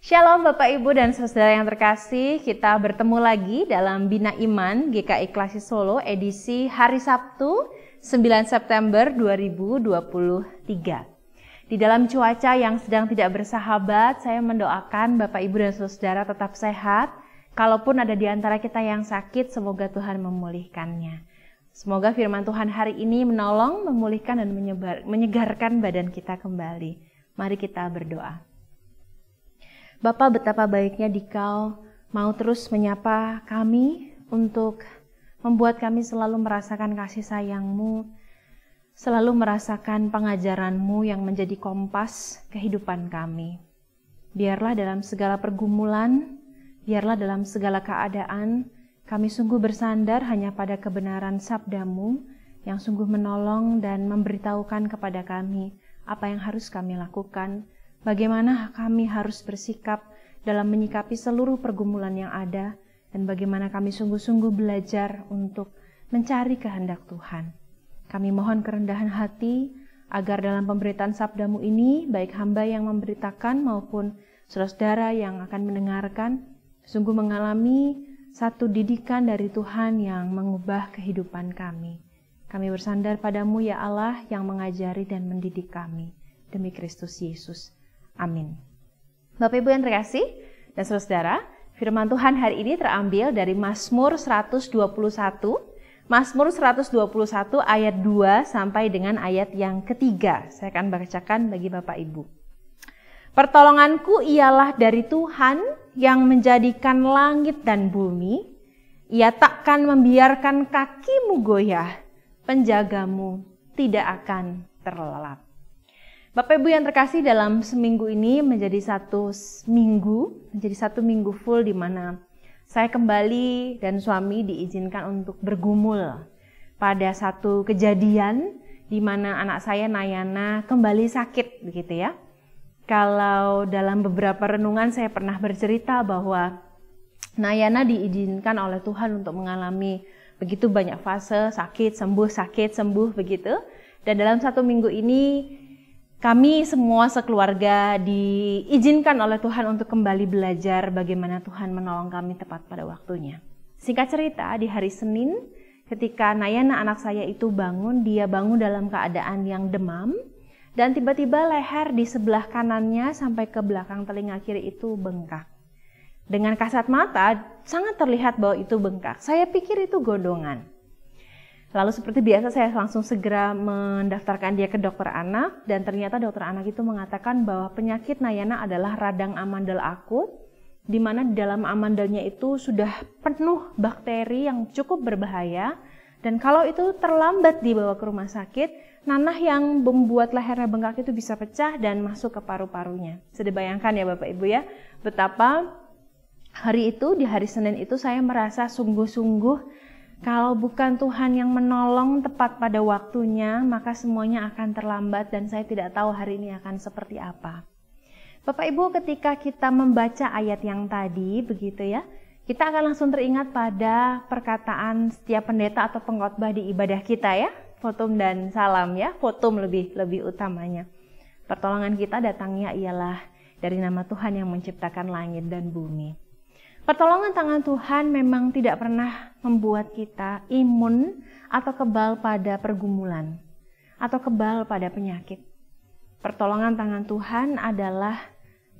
Shalom Bapak Ibu dan Saudara yang terkasih, kita bertemu lagi dalam Bina Iman GKI Klasi Solo edisi hari Sabtu 9 September 2023. Di dalam cuaca yang sedang tidak bersahabat, saya mendoakan Bapak Ibu dan Saudara tetap sehat. Kalaupun ada di antara kita yang sakit, semoga Tuhan memulihkannya. Semoga firman Tuhan hari ini menolong, memulihkan dan menyegarkan badan kita kembali. Mari kita berdoa. Bapa, betapa baiknya Dikau mau terus menyapa kami untuk membuat kami selalu merasakan kasih sayang-Mu, selalu merasakan pengajaran-Mu yang menjadi kompas kehidupan kami. Biarlah dalam segala pergumulan, biarlah dalam segala keadaan, kami sungguh bersandar hanya pada kebenaran sabda-Mu yang sungguh menolong dan memberitahukan kepada kami apa yang harus kami lakukan, bagaimana kami harus bersikap dalam menyikapi seluruh pergumulan yang ada, dan bagaimana kami sungguh-sungguh belajar untuk mencari kehendak Tuhan. Kami mohon kerendahan hati, agar dalam pemberitaan sabda-Mu ini, baik hamba yang memberitakan maupun saudara yang akan mendengarkan, sungguh mengalami satu didikan dari Tuhan yang mengubah kehidupan kami. Kami bersandar pada-Mu ya Allah yang mengajari dan mendidik kami. Demi Kristus Yesus. Amin. Bapak Ibu yang terkasih dan saudara, firman Tuhan hari ini terambil dari Mazmur 121. Mazmur 121 ayat 2 sampai dengan ayat yang ketiga. Saya akan bacakan bagi Bapak Ibu. Pertolonganku ialah dari Tuhan yang menjadikan langit dan bumi. Ia takkan membiarkan kakimu goyah. Penjagamu tidak akan terlelap. Bapak Ibu yang terkasih, dalam seminggu ini menjadi satu minggu full di mana saya kembali dan suami diizinkan untuk bergumul pada satu kejadian di mana anak saya Nayana kembali sakit begitu ya. Kalau dalam beberapa renungan saya pernah bercerita bahwa Nayana diizinkan oleh Tuhan untuk mengalami begitu banyak fase sakit sembuh begitu. Dan dalam satu minggu ini kami semua sekeluarga diizinkan oleh Tuhan untuk kembali belajar bagaimana Tuhan menolong kami tepat pada waktunya. Singkat cerita, di hari Senin ketika Nayana anak saya itu bangun, dia bangun dalam keadaan yang demam dan tiba-tiba leher di sebelah kanannya sampai ke belakang telinga kiri itu bengkak. Dengan kasat mata sangat terlihat bahwa itu bengkak. Saya pikir itu gondongan. Lalu seperti biasa saya langsung segera mendaftarkan dia ke dokter anak, dan ternyata dokter anak itu mengatakan bahwa penyakit Nayana adalah radang amandel akut, di mana di dalam amandelnya itu sudah penuh bakteri yang cukup berbahaya, dan kalau itu terlambat dibawa ke rumah sakit, nanah yang membuat lehernya bengkak itu bisa pecah dan masuk ke paru-parunya. Bisa dibayangkan ya Bapak Ibu ya, betapa hari itu, di hari Senin itu saya merasa sungguh-sungguh kalau bukan Tuhan yang menolong tepat pada waktunya, maka semuanya akan terlambat dan saya tidak tahu hari ini akan seperti apa. Bapak Ibu, ketika kita membaca ayat yang tadi, begitu ya, kita akan langsung teringat pada perkataan setiap pendeta atau pengkhotbah di ibadah kita ya, fotum dan salam ya, fotum lebih utamanya. Pertolongan kita datangnya ialah dari nama Tuhan yang menciptakan langit dan bumi. Pertolongan tangan Tuhan memang tidak pernah membuat kita imun atau kebal pada pergumulan atau kebal pada penyakit. Pertolongan tangan Tuhan adalah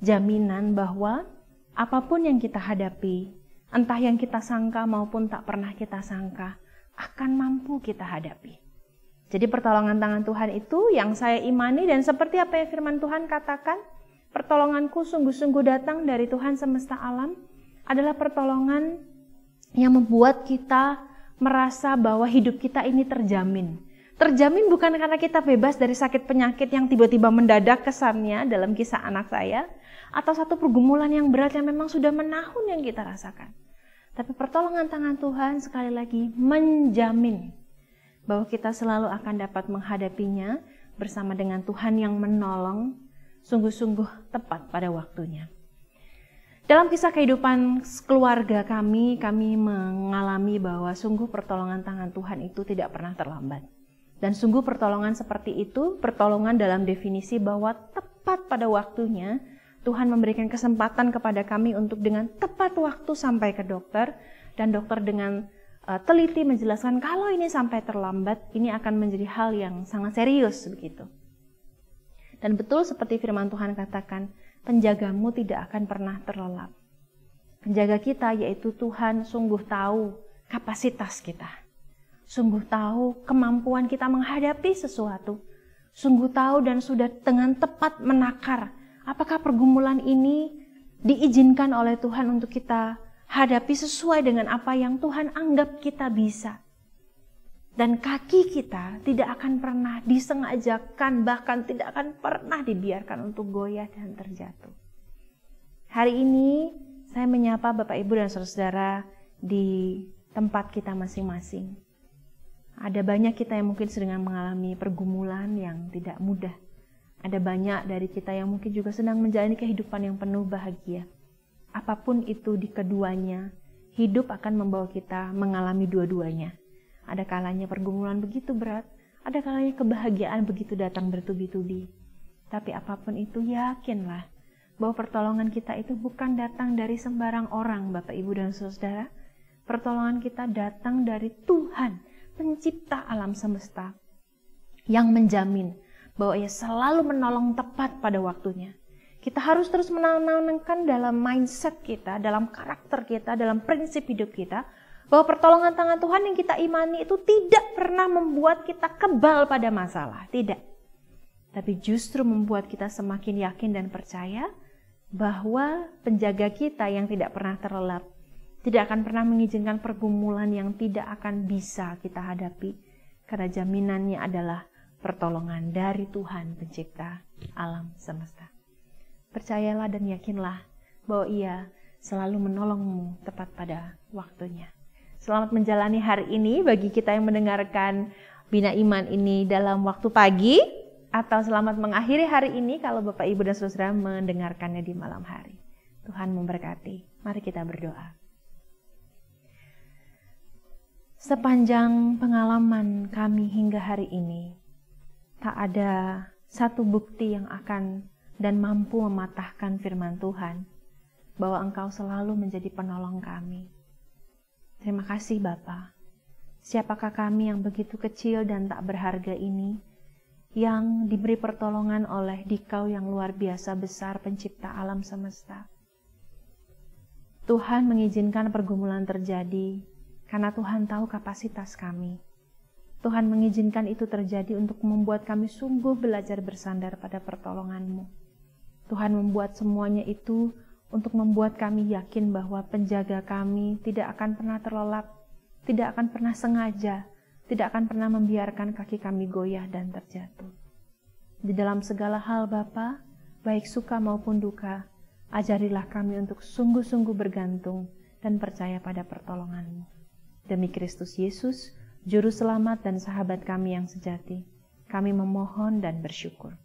jaminan bahwa apapun yang kita hadapi, entah yang kita sangka maupun tak pernah kita sangka, akan mampu kita hadapi. Jadi pertolongan tangan Tuhan itu yang saya imani, dan seperti apa yang firman Tuhan katakan, pertolonganku sungguh-sungguh datang dari Tuhan semesta alam, adalah pertolongan yang membuat kita merasa bahwa hidup kita ini terjamin. Terjamin bukan karena kita bebas dari sakit penyakit yang tiba-tiba mendadak kesannya dalam kisah anak saya, atau satu pergumulan yang berat yang memang sudah menahun yang kita rasakan. Tapi pertolongan tangan Tuhan sekali lagi menjamin bahwa kita selalu akan dapat menghadapinya bersama dengan Tuhan yang menolong sungguh-sungguh tepat pada waktunya. Dalam kisah kehidupan keluarga kami mengalami bahwa sungguh pertolongan tangan Tuhan itu tidak pernah terlambat. Dan sungguh pertolongan seperti itu, pertolongan dalam definisi bahwa tepat pada waktunya, Tuhan memberikan kesempatan kepada kami untuk dengan tepat waktu sampai ke dokter, dan dokter dengan teliti menjelaskan kalau ini sampai terlambat, ini akan menjadi hal yang sangat serius begitu. Dan betul seperti firman Tuhan katakan, penjagamu tidak akan pernah terlelap. Penjaga kita yaitu Tuhan sungguh tahu kapasitas kita. Sungguh tahu kemampuan kita menghadapi sesuatu. Sungguh tahu dan sudah dengan tepat menakar apakah pergumulan ini diizinkan oleh Tuhan untuk kita hadapi sesuai dengan apa yang Tuhan anggap kita bisa. Dan kaki kita tidak akan pernah disengajakan, bahkan tidak akan pernah dibiarkan untuk goyah dan terjatuh. Hari ini saya menyapa Bapak, Ibu, dan saudara-saudara di tempat kita masing-masing. Ada banyak kita yang mungkin sedang mengalami pergumulan yang tidak mudah. Ada banyak dari kita yang mungkin juga sedang menjalani kehidupan yang penuh bahagia. Apapun itu di keduanya, hidup akan membawa kita mengalami dua-duanya. Ada kalanya pergumulan begitu berat, ada kalanya kebahagiaan begitu datang bertubi-tubi. Tapi apapun itu, yakinlah bahwa pertolongan kita itu bukan datang dari sembarang orang, Bapak, Ibu, dan saudara. Pertolongan kita datang dari Tuhan, pencipta alam semesta, yang menjamin bahwa Ia selalu menolong tepat pada waktunya. Kita harus terus menanamkan dalam mindset kita, dalam karakter kita, dalam prinsip hidup kita, bahwa pertolongan tangan Tuhan yang kita imani itu tidak pernah membuat kita kebal pada masalah. Tidak. Tapi justru membuat kita semakin yakin dan percaya bahwa penjaga kita yang tidak pernah terlelap tidak akan pernah mengizinkan pergumulan yang tidak akan bisa kita hadapi, karena jaminannya adalah pertolongan dari Tuhan pencipta alam semesta. Percayalah dan yakinlah bahwa Ia selalu menolongmu tepat pada waktunya. Selamat menjalani hari ini bagi kita yang mendengarkan Bina Iman ini dalam waktu pagi, atau selamat mengakhiri hari ini kalau Bapak, Ibu, dan saudara mendengarkannya di malam hari. Tuhan memberkati. Mari kita berdoa. Sepanjang pengalaman kami hingga hari ini, tak ada satu bukti yang akan dan mampu mematahkan firman Tuhan bahwa Engkau selalu menjadi penolong kami. Terima kasih Bapa. Siapakah kami yang begitu kecil dan tak berharga ini, yang diberi pertolongan oleh Dikau yang luar biasa besar, pencipta alam semesta. Tuhan mengizinkan pergumulan terjadi karena Tuhan tahu kapasitas kami. Tuhan mengizinkan itu terjadi untuk membuat kami sungguh belajar bersandar pada pertolongan-Mu. Tuhan membuat semuanya itu untuk membuat kami yakin bahwa penjaga kami tidak akan pernah terlelap, tidak akan pernah sengaja, tidak akan pernah membiarkan kaki kami goyah dan terjatuh. Di dalam segala hal Bapa, baik suka maupun duka, ajarilah kami untuk sungguh-sungguh bergantung dan percaya pada pertolongan-Mu. Demi Kristus Yesus, Juru Selamat dan sahabat kami yang sejati, kami memohon dan bersyukur.